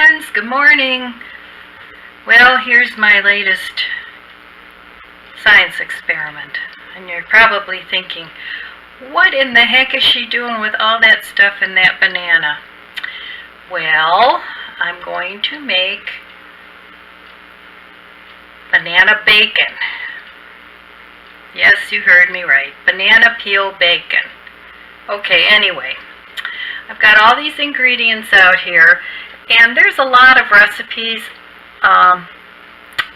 friends, good morning. Well, here's my latest science experiment. And you're probably thinking, what in the heck is she doing with all that stuff in that banana? Well, I'm going to make banana bacon. Yes, you heard me right. Banana peel bacon. Okay, anyway, I've got all these ingredients out here, and there's a lot of recipes.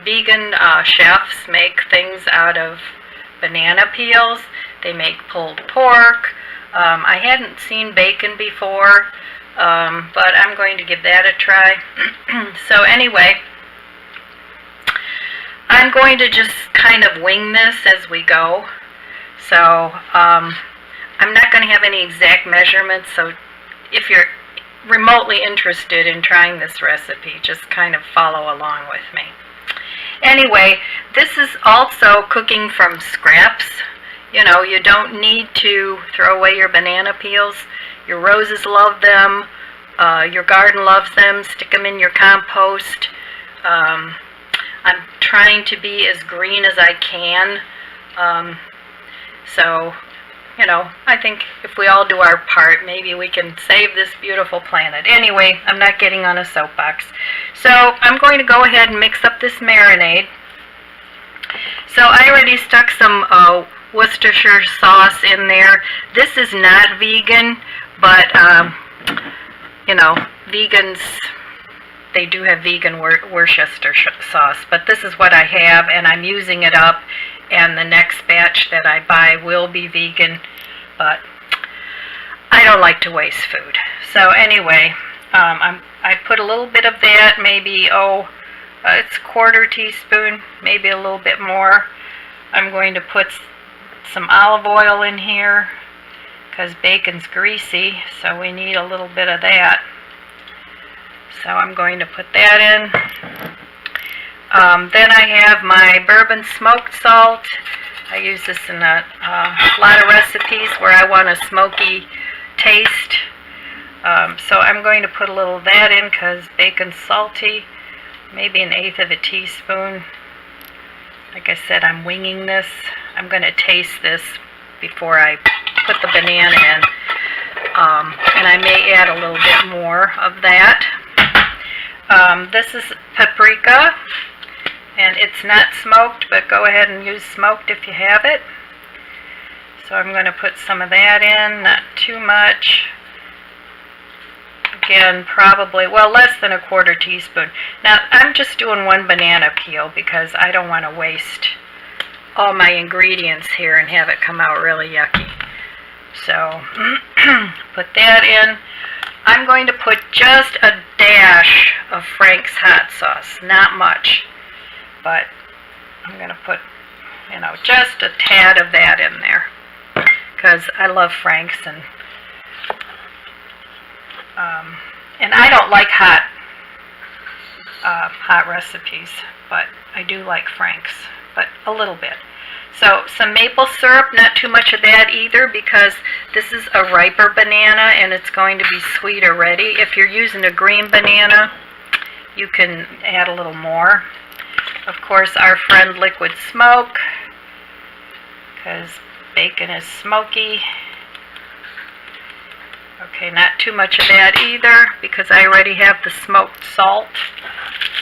Vegan chefs make things out of banana peels. They make pulled pork. I hadn't seen bacon before, but I'm going to give that a try. So anyway, I'm going to just kind of wing this as we go. So I'm not going to have any exact measurements, so if you're remotely interested in trying this recipe, just kind of follow along with me. Anyway, this is also cooking from scraps. You know, you don't need to throw away your banana peels. Your roses love them. Your garden loves them. Stick them in your compost. I'm trying to be as green as I can. So, you know, I think if we all do our part, maybe we can save this beautiful planet. Anyway, I'm not getting on a soapbox. So I'm going to go ahead and mix up this marinade. So I already stuck some Worcestershire sauce in there. This is not vegan, but, you know, vegans, they do have vegan Worcestershire sauce. But this is what I have, and I'm using it up. And the next batch that I buy will be vegan, but I don't like to waste food. So anyway, I put a little bit of that, maybe, it's a quarter teaspoon, maybe a little bit more. I'm going to put some olive oil in here, because bacon's greasy, so we need a little bit of that. So I'm going to put that in. Then I have my bourbon smoked salt. I use this in a lot of recipes where I want a smoky taste. So I'm going to put a little of that in because bacon's salty. Maybe 1/8 of a teaspoon. Like I said, I'm winging this. I'm going to taste this before I put the banana in. And I may add a little bit more of that. This is paprika. And it's not smoked, but go ahead and use smoked if you have it. So I'm going to put some of that in, not too much. Again, probably, well, less than a quarter teaspoon. Now, I'm just doing one banana peel because I don't want to waste all my ingredients here and have it come out really yucky. So, put that in. I'm going to put just a dash of Frank's hot sauce, not much. But I'm going to put, you know, just a tad of that in there because I love Frank's, and I don't like hot recipes, but I do like Frank's, but a little bit. So some maple syrup, not too much of that either, because this is a riper banana and it's going to be sweet already. If you're using a green banana, you can add a little more. Of course, our friend liquid smoke, because bacon is smoky. Okay, not too much of that either, because I already have the smoked salt.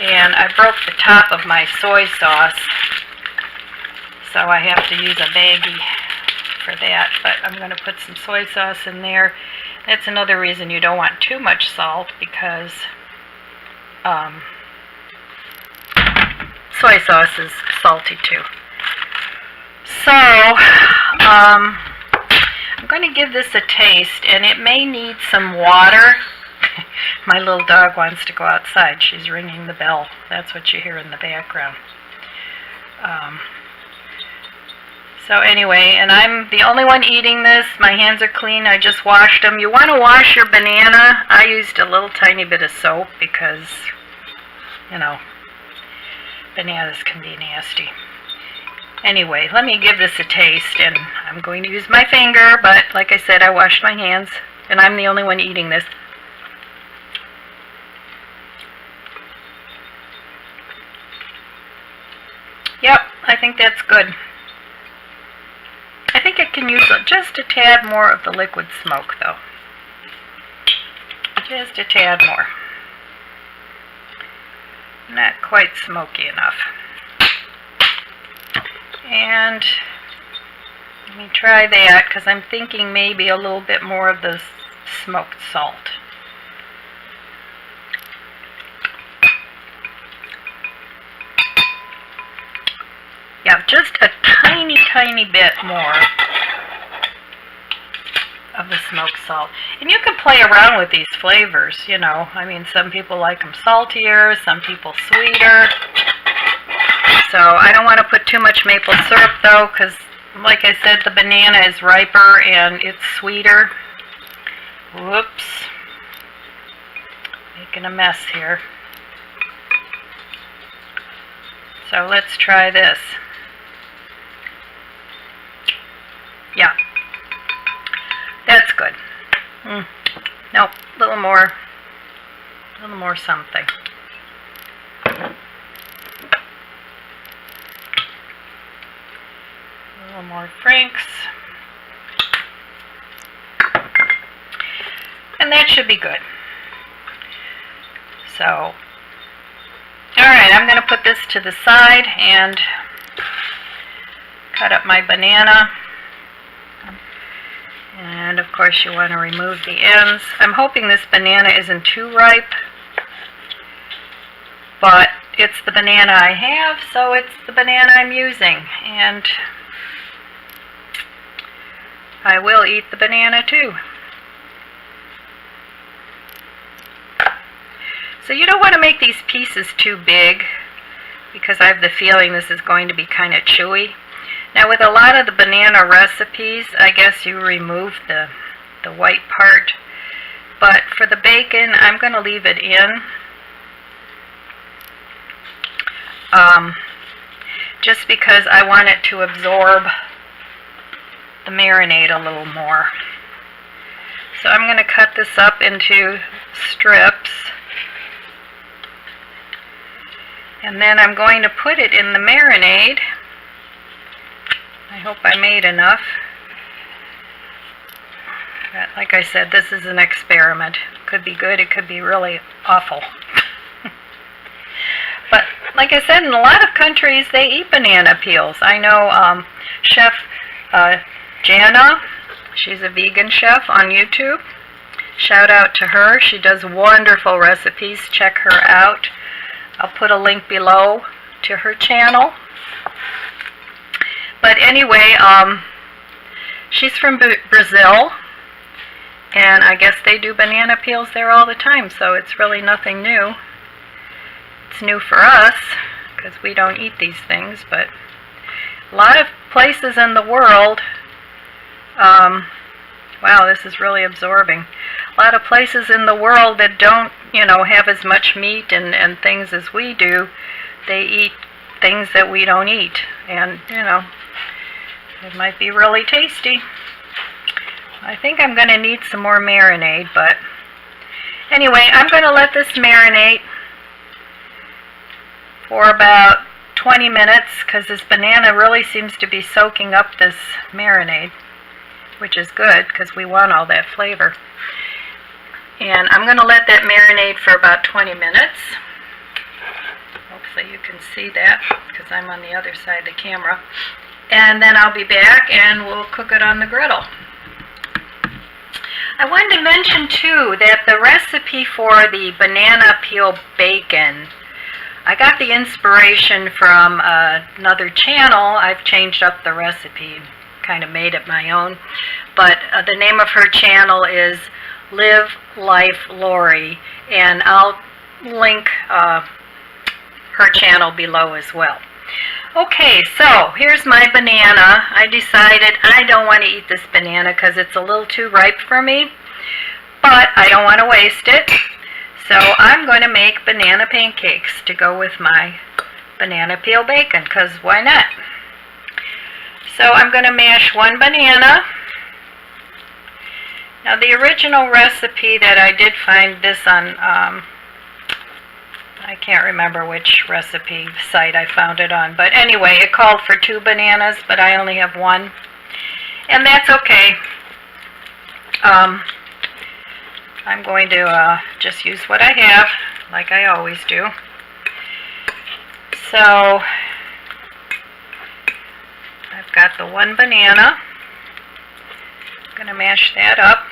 And I broke the top of my soy sauce, so I have to use a baggie for that. But I'm going to put some soy sauce in there. That's another reason you don't want too much salt, because soy sauce is salty too. So, I'm going to give this a taste, and it may need some water. My little dog wants to go outside. She's ringing the bell. That's what you hear in the background. So anyway, and I'm the only one eating this. My hands are clean. I just washed them. You want to wash your banana. I used a little tiny bit of soap because, you know, bananas can be nasty. Anyway, let me give this a taste, and I'm going to use my finger, but like I said, I washed my hands, and I'm the only one eating this. I think that's good. I think it can use just a tad more of the liquid smoke, though. Just a tad more. Not quite smoky enough. And let me try that, because I'm thinking maybe a little bit more of the smoked salt. Yeah, just a tiny bit more of the smoked salt. And you can play around with these flavors, you know. I mean, some people like them saltier, some people sweeter. So I don't want to put too much maple syrup, though, because like I said, the banana is riper and it's sweeter. Whoops. Making a mess here. So let's try this. Yeah. That's good. Nope, a little more something. A little more Frank's. And that should be good. So, alright, I'm going to put this to the side and cut up my banana. And of course you want to remove the ends. I'm hoping this banana isn't too ripe, but it's the banana I have, so it's the banana I'm using. And I will eat the banana too. So you don't want to make these pieces too big, because I have the feeling this is going to be kind of chewy. Now with a lot of the banana recipes, I guess you remove the white part. But for the bacon, I'm going to leave it in. Just because I want it to absorb the marinade a little more. So I'm going to cut this up into strips. And then I'm going to put it in the marinade. I hope I made enough. But like I said, this is an experiment. It could be good, it could be really awful. But like I said, in a lot of countries they eat banana peels. I know Chef Jana, she's a vegan chef on YouTube. Shout out to her. She does wonderful recipes. Check her out. I'll put a link below to her channel. But anyway, she's from Brazil, and I guess they do banana peels there all the time, so it's really nothing new. It's new for us, because we don't eat these things, but a lot of places in the world, wow, this is really absorbing. A lot of places in the world that don't, you know, have as much meat and things as we do, they eat things that we don't eat, and, you know, it might be really tasty. I think I'm going to need some more marinade, but anyway, I'm going to let this marinate for about 20 minutes, because this banana really seems to be soaking up this marinade, which is good because we want all that flavor. And I'm going to let that marinate for about 20 minutes. Hopefully you can see that, because I'm on the other side of the camera. And then I'll be back and we'll cook it on the griddle. I wanted to mention too that the recipe for the banana peel bacon, I got the inspiration from another channel. I've changed up the recipe, kind of made it my own. But the name of her channel is Live Life Lori, and I'll link her channel below as well. Okay, so here's my banana. I decided I don't want to eat this banana because it's a little too ripe for me, but I don't want to waste it. So I'm going to make banana pancakes to go with my banana peel bacon, because why not? So I'm going to mash one banana. Now the original recipe that I did find this on I can't remember which recipe site I found it on. But anyway, it called for 2 bananas, but I only have 1. And that's okay. I'm going to just use what I have, like I always do. So, I've got the 1 banana. I'm going to mash that up.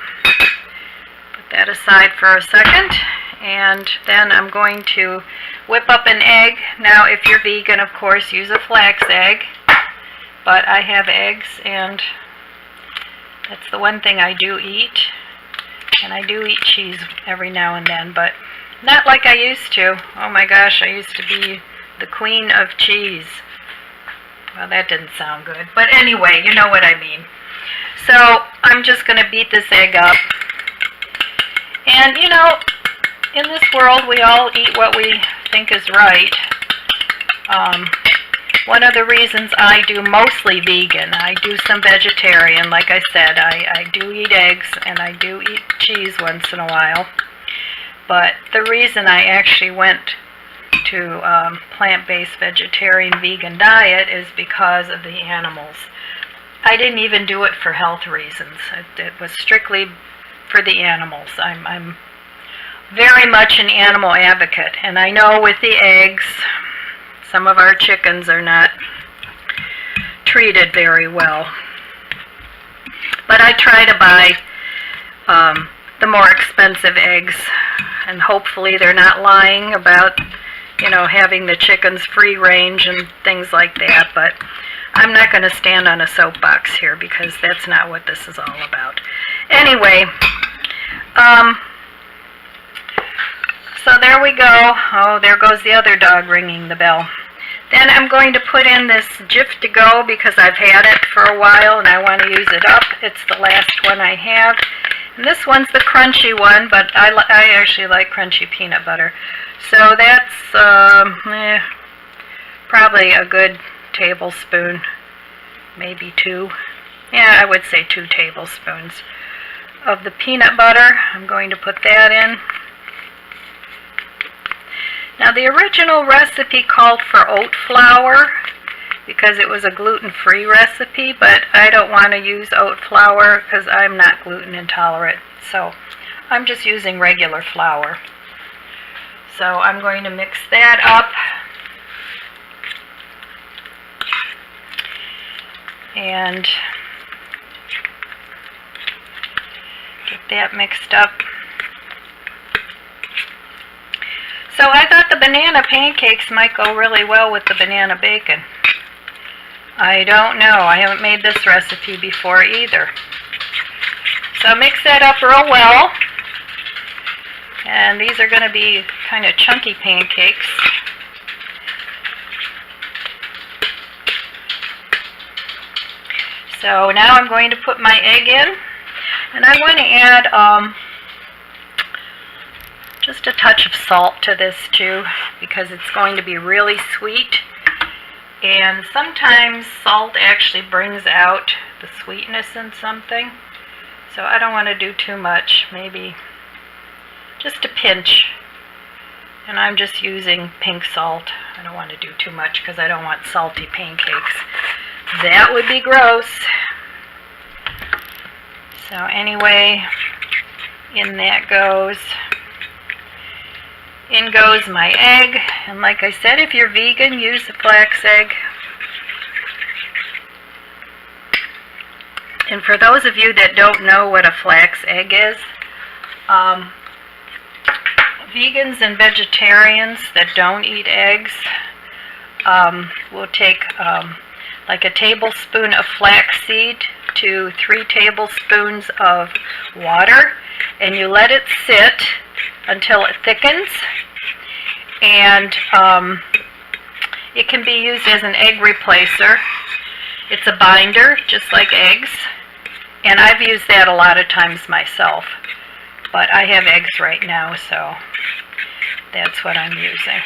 Put that aside for a second. And then I'm going to whip up an egg. Now, if you're vegan, of course, use a flax egg. But I have eggs, and that's the one thing I do eat. And I do eat cheese every now and then, but not like I used to. Oh my gosh, I used to be the queen of cheese. Well, that didn't sound good. But anyway, you know what I mean. So, I'm just going to beat this egg up. And, you know, in this world, we all eat what we think is right. One of the reasons I do mostly vegan, I do some vegetarian, like I said, I do eat eggs and I do eat cheese once in a while. But the reason I actually went to plant-based vegetarian vegan diet is because of the animals. I didn't even do it for health reasons. It was strictly for the animals. I'm very much an animal advocate, and I know with the eggs, some of our chickens are not treated very well. But I try to buy the more expensive eggs, and hopefully they're not lying about, you know, having the chickens free range and things like that. But I'm not going to stand on a soapbox here because that's not what this is all about. Anyway, so there we go. Oh, there goes the other dog ringing the bell. Then I'm going to put in this Jif to go because I've had it for a while and I want to use it up. It's the last one I have. And this one's the crunchy one, but I actually like crunchy peanut butter. So that's probably a good tablespoon, maybe 2. Yeah, I would say 2 tablespoons of the peanut butter. I'm going to put that in. Now, the original recipe called for oat flour because it was a gluten-free recipe, but I don't want to use oat flour because I'm not gluten intolerant. So I'm just using regular flour. So I'm going to mix that up. And get that mixed up. So I thought the banana pancakes might go really well with the banana bacon. I don't know. I haven't made this recipe before either. So mix that up real well. And these are going to be kind of chunky pancakes. So now I'm going to put my egg in. And I want to add just a touch of salt to this too, because it's going to be really sweet. And sometimes salt actually brings out the sweetness in something. So I don't want to do too much, maybe just a pinch. And I'm just using pink salt. I don't want to do too much because I don't want salty pancakes. That would be gross. So anyway, in that goes. In goes my egg, and like I said, if you're vegan, use the flax egg. And for those of you that don't know what a flax egg is, vegans and vegetarians that don't eat eggs will take like a tablespoon of flaxseed to 3 tablespoons of water, and you let it sit until it thickens, and it can be used as an egg replacer. It's a binder, just like eggs, and I've used that a lot of times myself, but I have eggs right now, so that's what I'm using.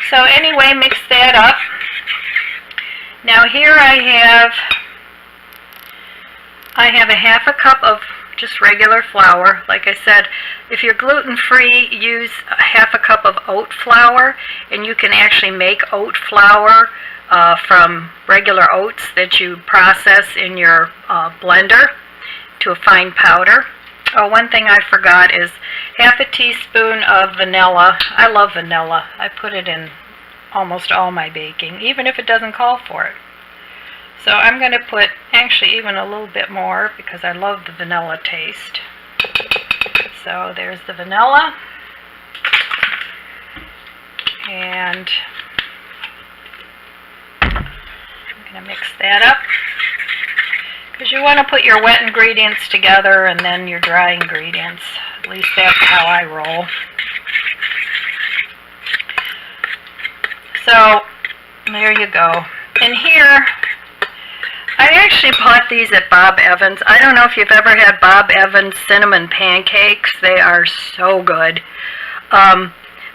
So anyway, mix that up. Now here I have a half a cup of just regular flour. Like I said, If you're gluten-free, use half a cup of oat flour, and you can actually make oat flour from regular oats that you process in your blender to a fine powder. Oh, one thing I forgot is half a teaspoon of vanilla. I love vanilla. I put it in almost all my baking, even if it doesn't call for it. So I'm going to put actually even a little bit more because I love the vanilla taste. So there's the vanilla. And I'm going to mix that up. Because you want to put your wet ingredients together and then your dry ingredients. At least that's how I roll. So, there you go. And here, I actually bought these at Bob Evans. I don't know if you've ever had Bob Evans cinnamon pancakes. They are so good.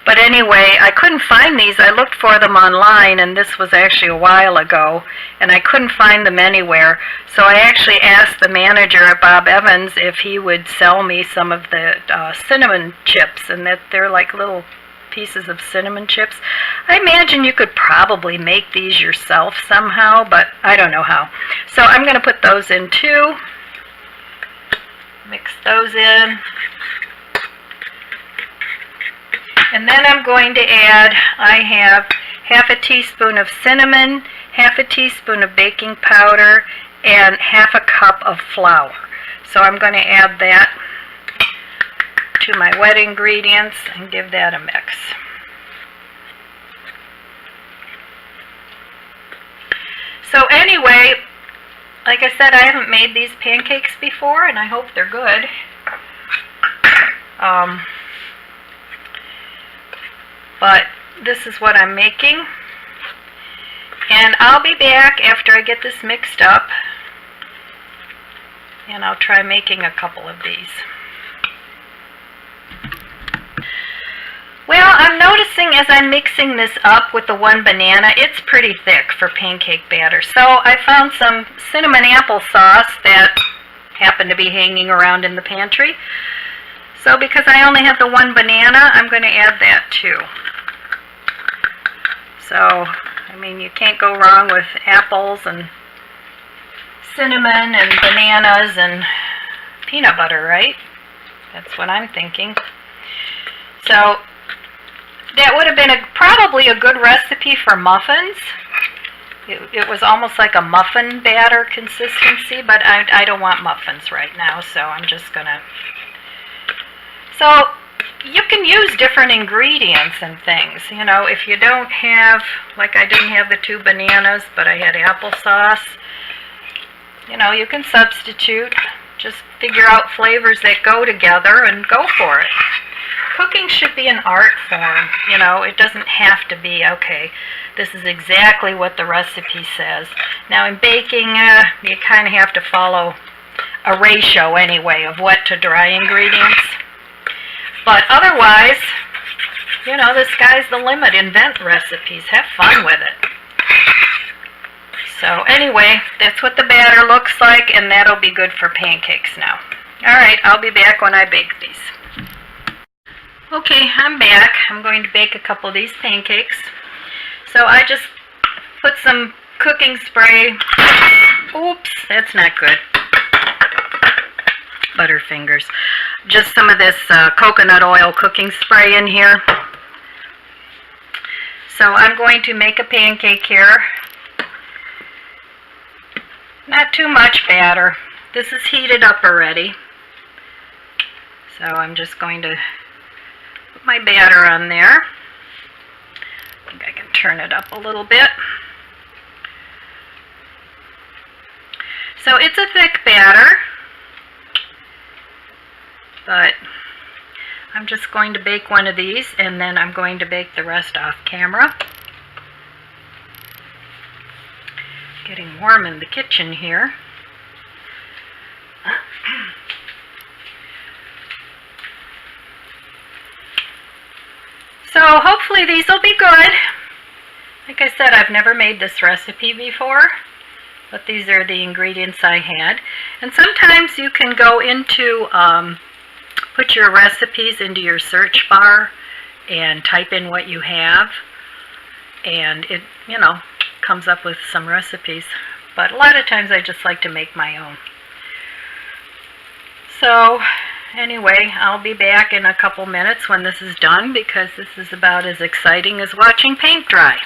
But anyway, I couldn't find these. I looked for them online, and this was actually a while ago, and I couldn't find them anywhere. So I actually asked the manager at Bob Evans if he would sell me some of the cinnamon chips, and that they're like little pieces of cinnamon chips. I imagine you could probably make these yourself somehow, but I don't know how. So I'm going to put those in too. Mix those in. And then I'm going to add, I have half a teaspoon of cinnamon, half a teaspoon of baking powder, and half a cup of flour. So I'm going to add that to my wet ingredients and give that a mix. So anyway, like I said, I haven't made these pancakes before, and I hope they're good. But this is what I'm making. And I'll be back after I get this mixed up, and I'll try making a couple of these. Well, I'm noticing as I'm mixing this up with the one banana, it's pretty thick for pancake batter. So I found some cinnamon applesauce that happened to be hanging around in the pantry. So because I only have the one banana, I'm going to add that too. So, I mean, you can't go wrong with apples and cinnamon and bananas and peanut butter, right? That's what I'm thinking. So, that would have been probably a good recipe for muffins. It was almost like a muffin batter consistency, but I don't want muffins right now, so I'm just going to... So, you can use different ingredients and things. You know, if you don't have, like I didn't have the 2 bananas, but I had applesauce, you know, you can substitute. Just figure out flavors that go together and go for it. Cooking should be an art form. You know, it doesn't have to be, okay, this is exactly what the recipe says. Now in baking, you kind of have to follow a ratio anyway of wet to dry ingredients. But otherwise, you know, the sky's the limit. Invent recipes. Have fun with it. So anyway, that's what the batter looks like, and that'll be good for pancakes now. Alright, I'll be back when I bake these. Okay, I'm back. I'm going to bake a couple of these pancakes. So I just put some cooking spray. Oops, that's not good. Butterfingers. Just some of this coconut oil cooking spray in here. So I'm going to make a pancake here. Not too much batter. This is heated up already. So I'm just going to put my batter on there. I think I can turn it up a little bit. So it's a thick batter, but I'm just going to bake one of these, and then I'm going to bake the rest off camera. Getting warm in the kitchen here. So hopefully these will be good. Like I said, I've never made this recipe before, but these are the ingredients I had. And sometimes you can go into put your recipes into your search bar and type in what you have, and it, comes up with some recipes. But a lot of times I just like to make my own. So anyway, I'll be back in a couple minutes when this is done, because this is about as exciting as watching paint dry.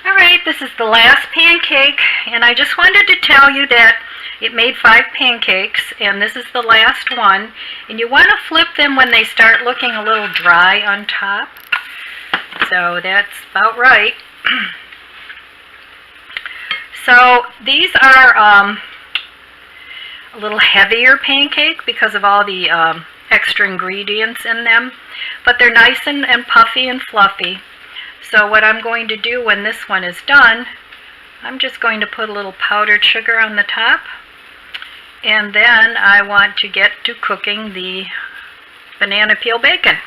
Alright, this is the last pancake, and I just wanted to tell you that it made 5 pancakes, and this is the last one. And you want to flip them when they start looking a little dry on top. So that's about right. So these are a little heavier pancake because of all the extra ingredients in them, but they're nice and puffy and fluffy. So what I'm going to do when this one is done, I'm just going to put a little powdered sugar on the top, and then I want to get to cooking the banana peel bacon.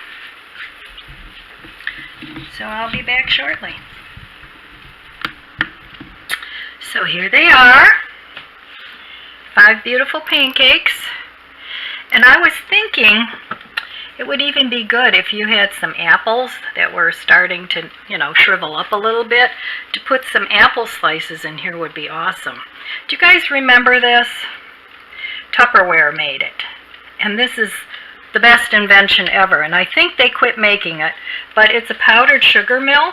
So I'll be back shortly. So here they are, 5 beautiful pancakes. And I was thinking it would even be good if you had some apples that were starting to, shrivel up a little bit. To put some apple slices in here would be awesome. Do you guys remember this? Tupperware made it. And this is the best invention ever. And I think they quit making it. But it's a powdered sugar mill.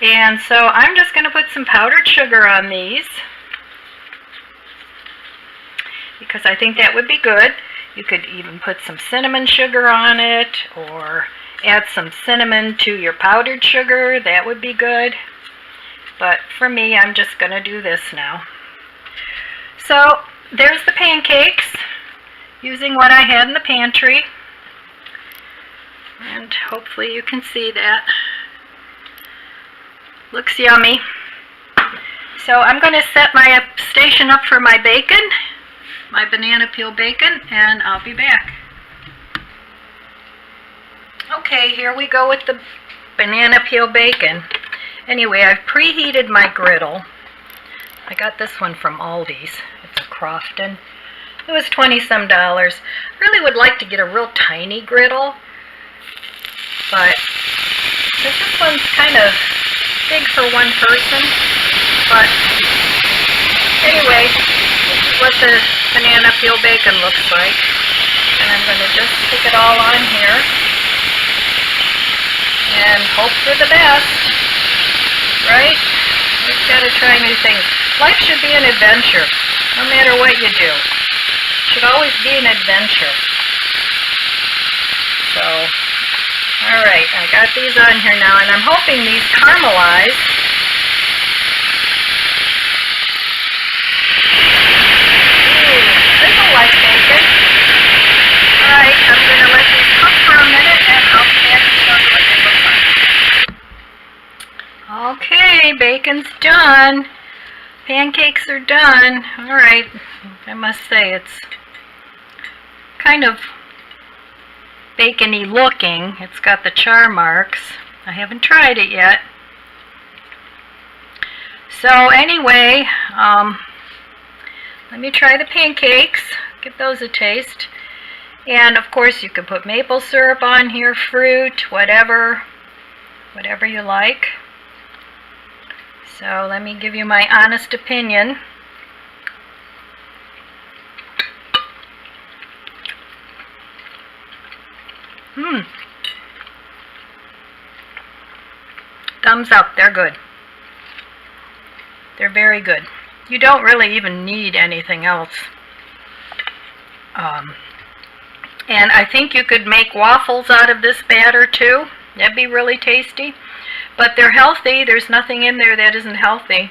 And so I'm just going to put some powdered sugar on these, because I think that would be good. You could even put some cinnamon sugar on it, or add some cinnamon to your powdered sugar. That would be good. But for me, I'm just going to do this now. So there's the pancakes, using what I had in the pantry. And hopefully you can see that. Looks yummy. So I'm going to set my station up for my bacon, my banana peel bacon, and I'll be back. Okay, here we go with the banana peel bacon. Anyway, I've preheated my griddle. I got this one from Aldi's. It's a Crofton. It was $20-some. Really would like to get a real tiny griddle, but this one's kind of big for one person. But anyway, this is what the banana peel bacon looks like. And I'm going to just stick it all on here and hope for the best, right? We've got to try new things. Life should be an adventure, no matter what you do. It should always be an adventure. So, alright, I got these on here now, and I'm hoping these caramelize. Ooh, this will like bacon. Alright, I'm going to let these cook for a minute, and I'll be back and show you what they look like. Okay, bacon's done. Pancakes are done. Alright, I must say it's kind of bacony looking. It's got the char marks. I haven't tried it yet. So anyway, let me try the pancakes. Give those a taste. And of course you can put maple syrup on here, fruit, whatever you like. So let me give you my honest opinion. Thumbs up, they're good. They're very good. You don't really even need anything else. And I think you could make waffles out of this batter too. That'd be really tasty. But they're healthy. There's nothing in there that isn't healthy.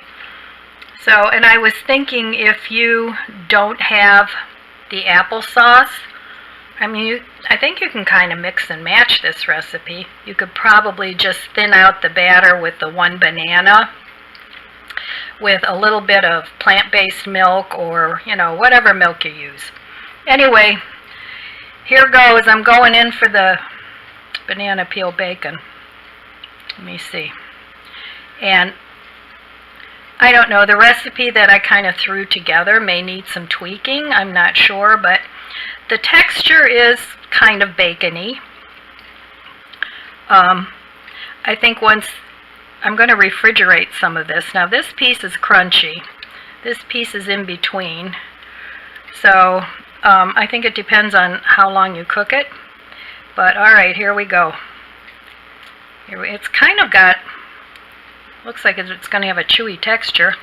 So, and I was thinking, if you don't have the applesauce, I think you can kind of mix and match this recipe. You could probably just thin out the batter with the 1 banana with a little bit of plant-based milk, or, whatever milk you use. Anyway, here goes. I'm going in for the banana peel bacon. Let me see. And I don't know, the recipe that I kind of threw together may need some tweaking. I'm not sure, but the texture is kind of bacony. I think once I'm going to refrigerate some of this. Now this piece is crunchy. This piece is in between. So I think it depends on how long you cook it. But alright, here we go. It's kind of got, looks like it's going to have a chewy texture.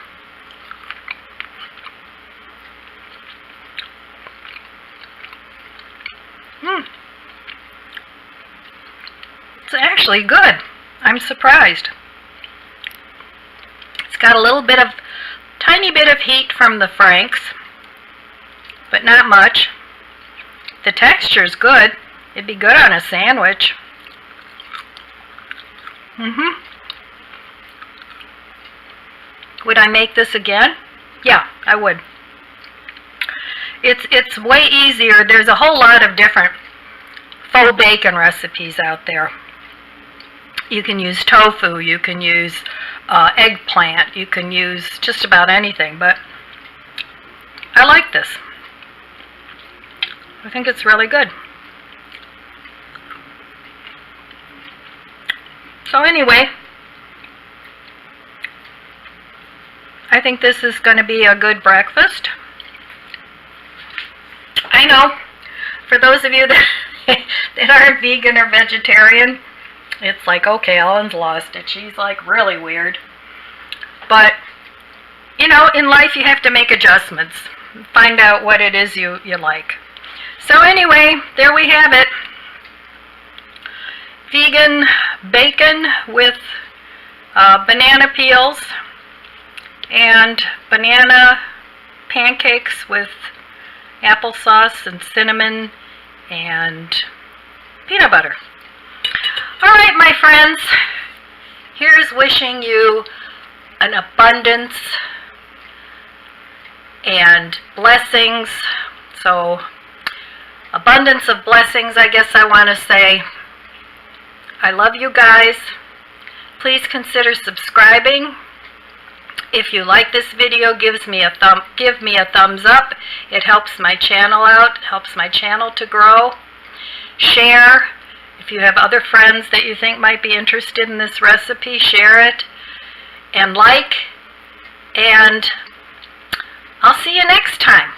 It's actually good. I'm surprised. It's got a little bit of, tiny bit of heat from the Franks, but not much. The texture's good. It'd be good on a sandwich. Would I make this again? Yeah, I would. It's way easier. There's a whole lot of different faux bacon recipes out there. You can use tofu, you can use eggplant, you can use just about anything, but I like this. I think it's really good. So anyway, I think this is going to be a good breakfast. I know, for those of you that, that aren't vegan or vegetarian, it's like, okay, Ellen's lost it. She's like really weird. But, you know, in life you have to make adjustments. Find out what it is you like. So anyway, there we have it. Vegan bacon with banana peels and banana pancakes with applesauce and cinnamon and peanut butter. Alright, my friends, here's wishing you an abundance and blessings. So, abundance of blessings, I guess I want to say. I love you guys. Please consider subscribing. If you like this video, give me a thumbs up. It helps my channel out, helps my channel to grow. Share. If you have other friends that you think might be interested in this recipe, share it. And like. And I'll see you next time.